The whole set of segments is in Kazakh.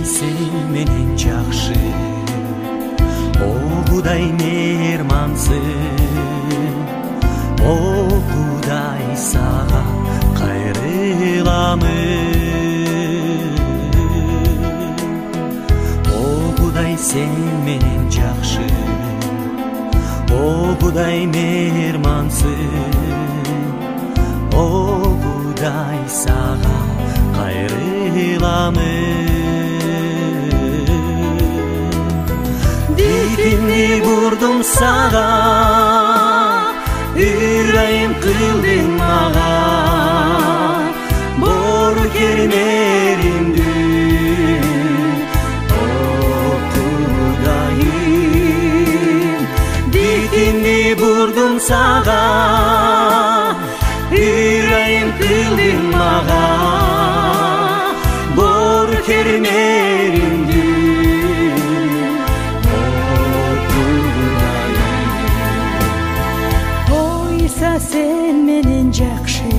sen menen жакшы, о Кудай мейирмансың, о Кудай сага кайрыламын. О Кудай sen menen жакшы, о Кудай мейирмансың, о Кудай сага кайрыламын. Бетимди бурдум сага, үрайым кылдың мага, бору кермеримди, о Кудайым. Бетимди бурдум сага, үрайым кылдың мага, бору кермеримди. Sen menen жакшы,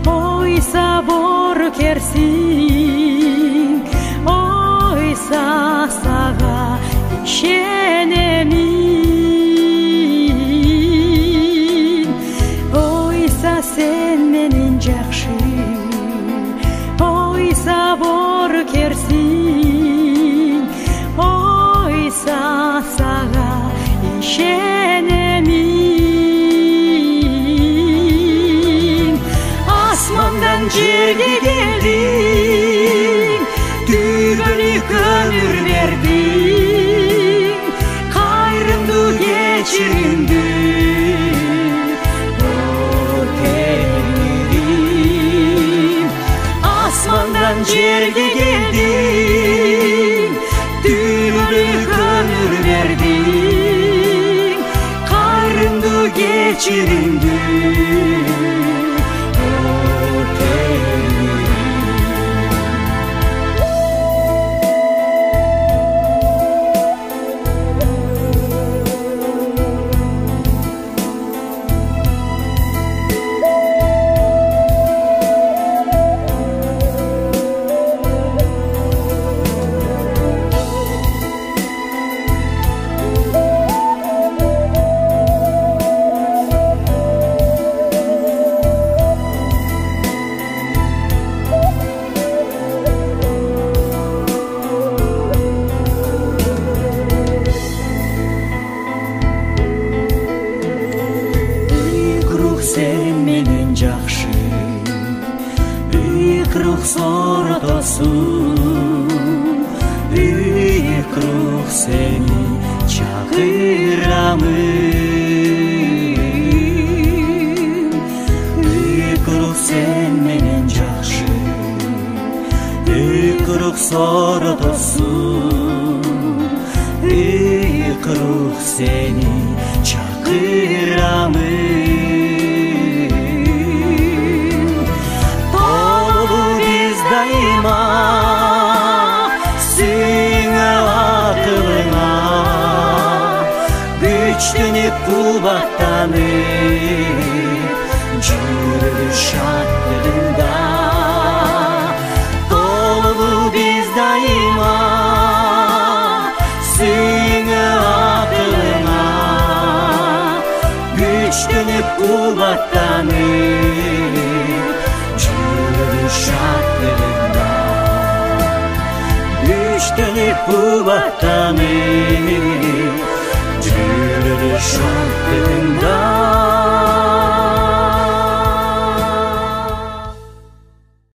ойса боркерсиң, ойса сага ишенемин. Ойса sen menen жакшы, ойса боркерсиң, ойса сага ишенемин. Asmandan жерге келдің, түбөлүк өмүр бердің, кайрымды кечиримди, о Теңирим. Асмандан жерге келдің, түбөлүк өмүр бердің, кайрымды кечиримди. Sen menen жакшы, бийик рух соротосун, бийик рух сени чакырамын. Бийик рух sen menen жакшы, бийик рух соротосун, бийик рух сени чакырамын. Güçlenip kuvvetlenip yürüyüş şartlarında, dolu biz daima senin adına. Güçlenip kuvvetlenip yürüyüş şartlarında, güçlenip kuvvetlenip yürüyüş şartlarında.